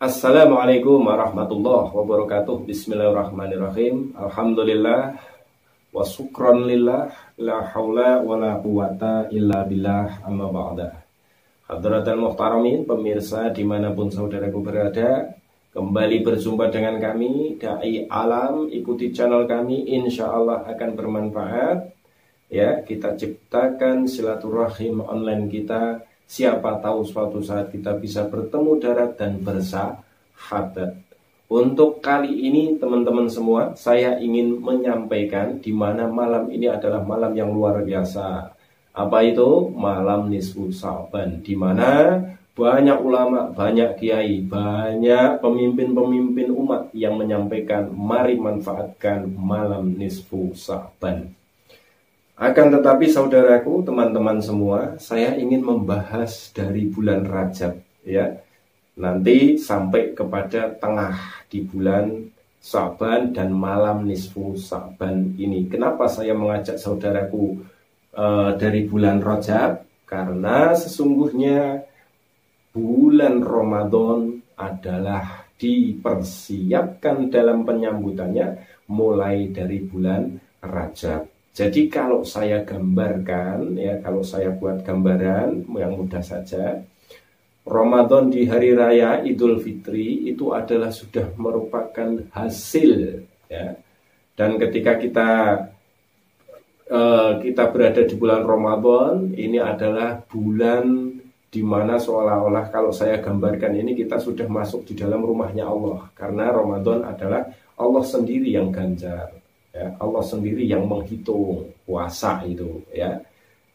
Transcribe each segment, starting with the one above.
Assalamualaikum warahmatullahi wabarakatuh. Bismillahirrahmanirrahim. Alhamdulillah wa syukran lillah, la haula wa la quwata illa billah, amma ba'da. Hadratal muhtaramin, pemirsa dimanapun saudaraku berada, kembali berjumpa dengan kami Dai Alam. Ikuti channel kami, insya Allah akan bermanfaat. Ya, kita ciptakan silaturahim online kita. Siapa tahu suatu saat kita bisa bertemu darat dan bersahabat. Untuk kali ini teman-teman semua, saya ingin menyampaikan di mana malam ini adalah malam yang luar biasa. Apa itu? Malam nisfu Sa'ban, di mana banyak ulama, banyak kiai, banyak pemimpin-pemimpin umat yang menyampaikan mari manfaatkan malam nisfu Sa'ban. Akan tetapi saudaraku, teman-teman semua, saya ingin membahas dari bulan Rajab, ya. Nanti sampai kepada tengah di bulan Sa'ban dan malam nisfu Sa'ban ini. Kenapa saya mengajak saudaraku dari bulan Rajab? Karena sesungguhnya bulan Ramadan adalah dipersiapkan dalam penyambutannya mulai dari bulan Rajab. Jadi kalau saya gambarkan, ya, kalau saya buat gambaran yang mudah saja, Ramadan di hari raya Idul Fitri itu adalah sudah merupakan hasil, ya. Dan ketika kita berada di bulan Ramadan, ini adalah bulan di mana seolah-olah kalau saya gambarkan ini kita sudah masuk di dalam rumahnya Allah, karena Ramadan adalah Allah sendiri yang ganjar. Ya, Allah sendiri yang menghitung puasa itu, ya.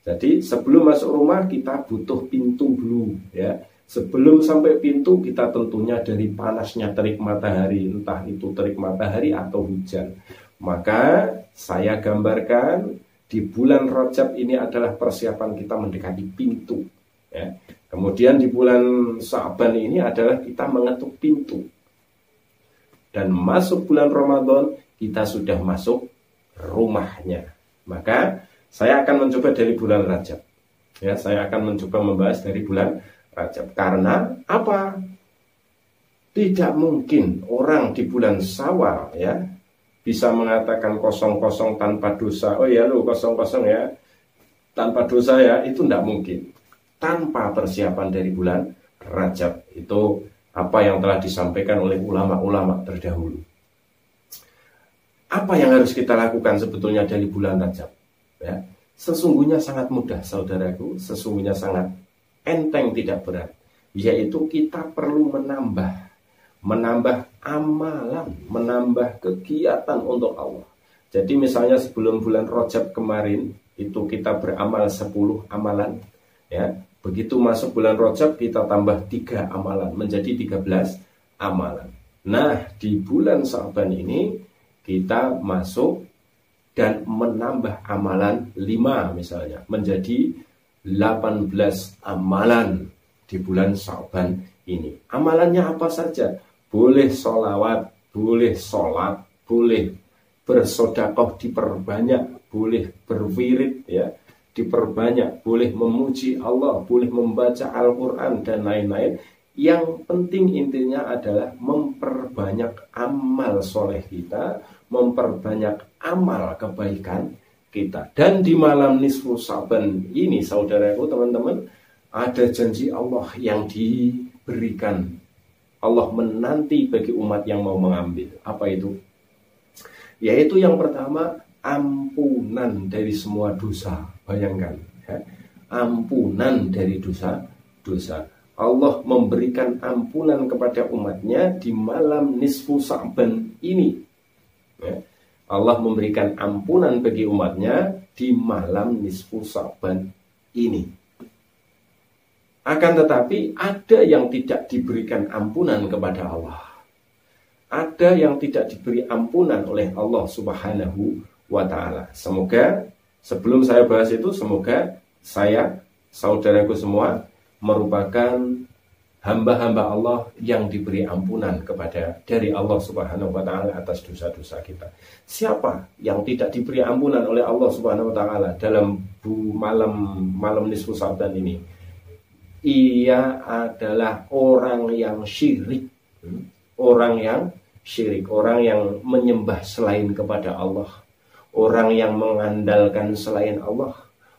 Jadi sebelum masuk rumah kita butuh pintu dulu, ya. Sebelum sampai pintu kita tentunya dari panasnya terik matahari, entah itu terik matahari atau hujan. Maka saya gambarkan di bulan Rajab ini adalah persiapan kita mendekati pintu, ya. Kemudian di bulan Sa'ban ini adalah kita mengetuk pintu. Dan masuk bulan Ramadan kita sudah masuk rumahnya. Maka saya akan mencoba dari bulan Rajab. Ya, saya akan mencoba membahas dari bulan Rajab. Karena apa? Tidak mungkin orang di bulan Syawal, ya, bisa mengatakan kosong-kosong tanpa dosa. Oh ya lu kosong-kosong ya, tanpa dosa ya, itu tidak mungkin. Tanpa persiapan dari bulan Rajab. Itu apa yang telah disampaikan oleh ulama-ulama terdahulu. Apa yang harus kita lakukan sebetulnya dari bulan Rajab? Ya, sesungguhnya sangat mudah, saudaraku. Sesungguhnya sangat enteng, tidak berat. Yaitu kita perlu menambah amalan, menambah kegiatan untuk Allah. Jadi misalnya sebelum bulan Rajab kemarin itu kita beramal 10 amalan, ya. Begitu masuk bulan Rajab kita tambah 3 amalan, menjadi 13 amalan. Nah, di bulan Sa'ban ini kita masuk dan menambah amalan 5 misalnya, menjadi 18 amalan di bulan Sa'ban ini. Amalannya apa saja? Boleh sholawat, boleh sholat, boleh bersodakoh diperbanyak, boleh berwirid, ya, diperbanyak, boleh memuji Allah, boleh membaca Al-Quran dan lain-lain. Yang penting intinya adalah memperbanyak amal soleh kita, memperbanyak amal kebaikan kita. Dan di malam nisfu Sa'ban ini, saudaraku, teman-teman, ada janji Allah yang diberikan. Allah menanti bagi umat yang mau mengambil. Apa itu? Yaitu yang pertama, ampunan dari semua dosa. Bayangkan, ya, ampunan dari dosa. Allah memberikan ampunan kepada umatnya di malam nisfu Sa'ban ini. Ya. Allah memberikan ampunan bagi umatnya di malam nisfu Sa'ban ini. Akan tetapi ada yang tidak diberikan ampunan kepada Allah. Ada yang tidak diberi ampunan oleh Allah Subhanahu wa ta'ala. Semoga sebelum saya bahas itu, semoga saya, saudaraku semua, merupakan hamba-hamba Allah yang diberi ampunan dari Allah Subhanahu wa ta'ala atas dosa-dosa kita. Siapa yang tidak diberi ampunan oleh Allah Subhanahu wa ta'ala dalam malam nisfu Sa'ban ini? Ia adalah orang yang syirik Orang yang syirik, orang yang menyembah selain kepada Allah, orang yang mengandalkan selain Allah,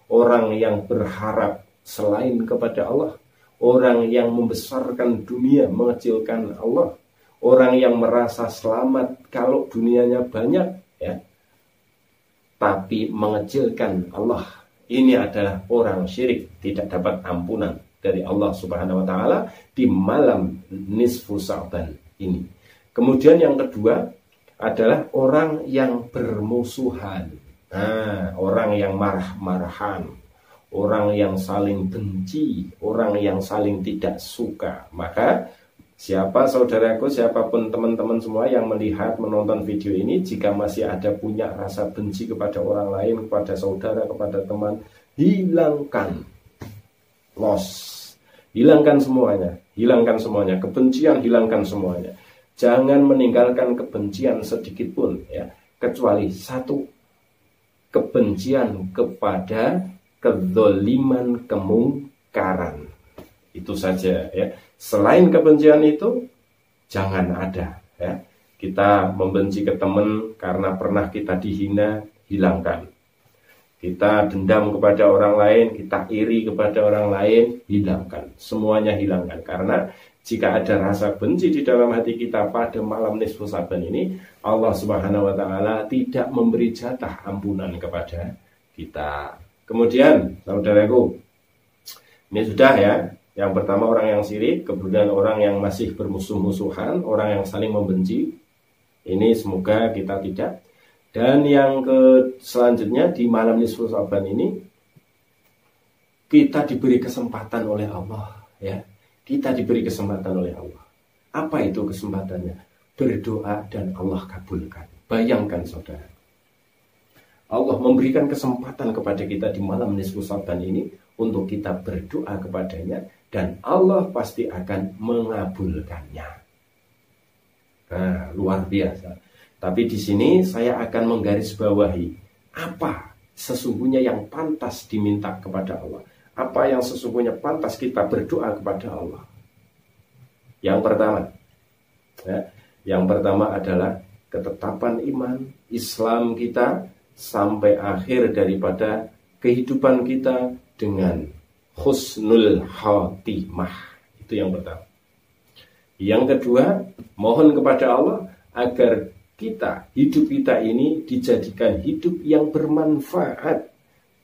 orang yang berharap selain kepada Allah, orang yang membesarkan dunia, mengecilkan Allah, orang yang merasa selamat kalau dunianya banyak, ya, tapi mengecilkan Allah. Ini adalah orang syirik, tidak dapat ampunan dari Allah Subhanahu wa taala di malam nisfu Sa'ban ini. Kemudian yang kedua adalah orang yang bermusuhan. Orang yang marah-marahan, orang yang saling benci, orang yang saling tidak suka. Maka siapa saudaraku, siapapun teman-teman semua yang melihat, menonton video ini, jika masih ada punya rasa benci kepada orang lain, kepada saudara, kepada teman, hilangkan. Hilangkan semuanya. Kebencian, hilangkan semuanya. Jangan meninggalkan kebencian sedikit pun, ya, kecuali satu, kebencian kepada kedzaliman, kemungkaran. Itu saja, ya. Selain kebencian itu jangan ada, ya. Kita membenci ke teman karena pernah kita dihina, hilangkan. Kita dendam kepada orang lain, kita iri kepada orang lain, hilangkan. Semuanya hilangkan. Karena jika ada rasa benci di dalam hati kita pada malam nisfu Sa'ban ini, Allah Subhanahu wa taala tidak memberi jatah ampunan kepada kita. Kemudian, saudaraku, ini sudah, ya. Yang pertama orang yang syirik, kemudian orang yang masih bermusuh-musuhan, orang yang saling membenci. Ini semoga kita tidak. Dan yang selanjutnya di malam nisfu Sa'ban ini kita diberi kesempatan oleh Allah, ya. Kita diberi kesempatan oleh Allah. Apa itu kesempatannya? Berdoa dan Allah kabulkan. Bayangkan saudara, Allah memberikan kesempatan kepada kita di malam nisfu Sa'ban ini untuk kita berdoa kepadanya, dan Allah pasti akan mengabulkannya. Nah, luar biasa. Tapi di sini saya akan menggarisbawahi apa sesungguhnya yang pantas diminta kepada Allah. Apa yang sesungguhnya pantas kita berdoa kepada Allah. Yang pertama, ya, yang pertama adalah ketetapan iman Islam kita sampai akhir daripada kehidupan kita dengan husnul khatimah. Itu yang pertama. Yang kedua, mohon kepada Allah agar hidup kita ini dijadikan hidup yang bermanfaat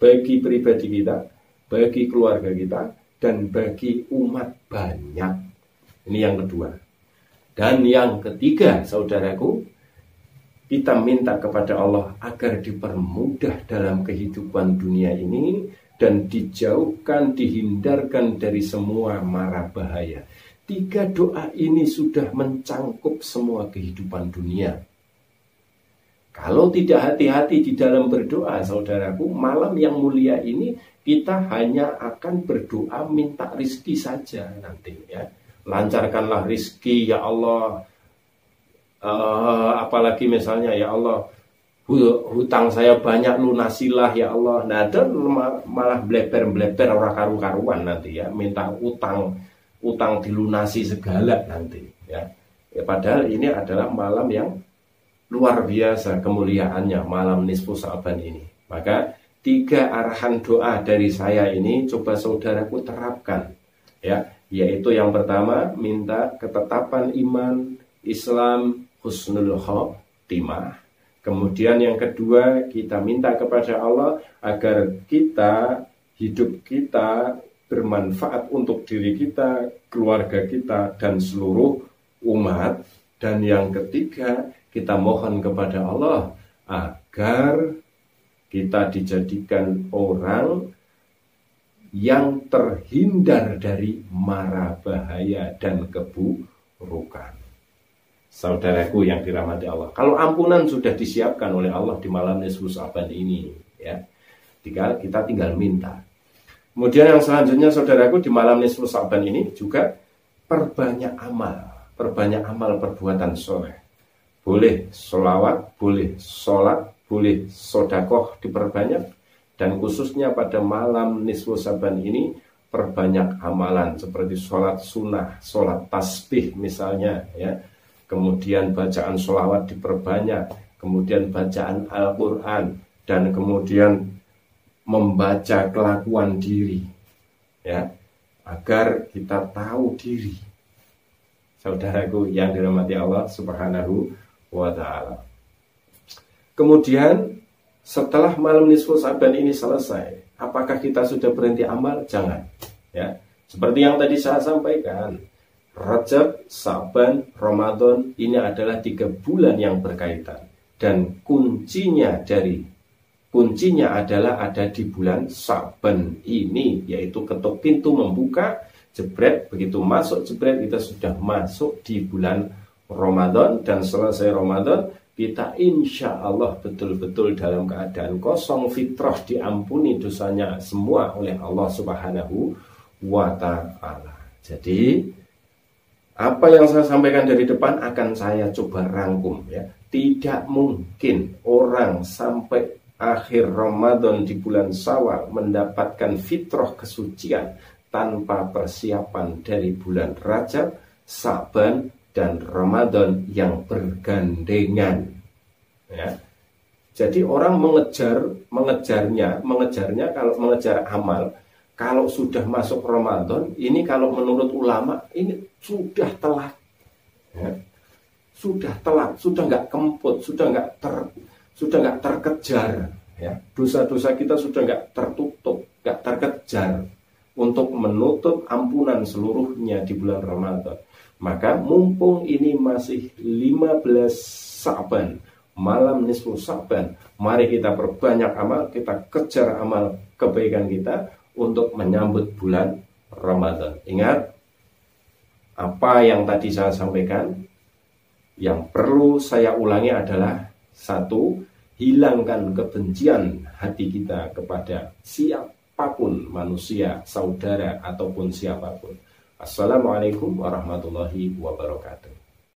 bagi pribadi kita, bagi keluarga kita, dan bagi umat banyak. Ini yang kedua. Dan yang ketiga, saudaraku, kita minta kepada Allah agar dipermudah dalam kehidupan dunia ini dan dijauhkan, dihindarkan dari semua mara bahaya. 3 doa ini sudah mencangkup semua kehidupan dunia. Kalau tidak hati-hati di dalam berdoa, saudaraku, malam yang mulia ini kita hanya akan berdoa minta rizki saja nanti, ya. Lancarkanlah rizki, ya Allah. Apalagi misalnya, ya Allah, hutang saya banyak, lunasilah, ya Allah. Nah, dan malah bleber-bleber orang karu-karuan nanti, ya. Minta utang dilunasi segala nanti, ya. Padahal ini adalah malam yang luar biasa kemuliaannya, malam nisfu Sa'ban ini. Maka 3 arahan doa dari saya ini coba saudaraku terapkan, ya. Yaitu yang pertama, minta ketetapan iman Islam husnul khatimah. Kemudian yang kedua, kita minta kepada Allah agar hidup kita bermanfaat untuk diri kita, keluarga kita, dan seluruh umat. Dan yang ketiga, kita mohon kepada Allah agar kita dijadikan orang yang terhindar dari mara bahaya dan keburukan. Saudaraku yang dirahmati Allah, kalau ampunan sudah disiapkan oleh Allah di malam nisfu Sa'ban ini, ya, kita tinggal minta. Kemudian yang selanjutnya, saudaraku, di malam nisfu Sa'ban ini juga perbanyak amal perbuatan soleh. Boleh sholawat, boleh sholat, boleh sodakoh diperbanyak. Dan khususnya pada malam nisfu Sa'ban ini, perbanyak amalan seperti sholat sunnah, sholat tasbih misalnya, ya. Kemudian bacaan sholawat diperbanyak, kemudian bacaan Al-Quran, dan kemudian membaca kelakuan diri, ya, agar kita tahu diri. Saudaraku yang dirahmati Allah Subhanahu wa Ta'ala. Kemudian setelah malam nisfu Sa'ban ini selesai, apakah kita sudah berhenti amal? Jangan, ya. Seperti yang tadi saya sampaikan, Rajab, Sa'ban, Ramadan ini adalah 3 bulan yang berkaitan, dan kuncinya adalah ada di bulan Sa'ban ini, yaitu ketuk pintu membuka, jebret, begitu masuk jebret kita sudah masuk di bulan Ramadan, dan selesai Ramadan kita insya Allah betul-betul dalam keadaan kosong, fitrah, diampuni dosanya semua oleh Allah Subhanahu wa Ta'ala. Jadi apa yang saya sampaikan dari depan akan saya coba rangkum, ya. Tidak mungkin orang sampai akhir Ramadan di bulan Syawal mendapatkan fitrah kesucian tanpa persiapan dari bulan Rajab, Sa'ban, dan Ramadan yang bergandengan, ya. Jadi orang mengejarnya kalau mengejar amal, kalau sudah masuk Ramadan ini, kalau menurut ulama ini sudah telat, ya. Sudah telat, sudah nggak kemput, sudah nggak terkejar, ya. Dosa-dosa kita sudah nggak tertutup, nggak terkejar untuk menutup ampunan seluruhnya di bulan Ramadan. Maka mumpung ini masih 15 Sa'ban, malam nisfu Sa'ban, mari kita perbanyak amal, kita kejar amal kebaikan kita untuk menyambut bulan Ramadan. Ingat apa yang tadi saya sampaikan. Yang perlu saya ulangi adalah 1, hilangkan kebencian hati kita kepada siapapun manusia, saudara ataupun siapapun. Assalamualaikum warahmatullahi wabarakatuh.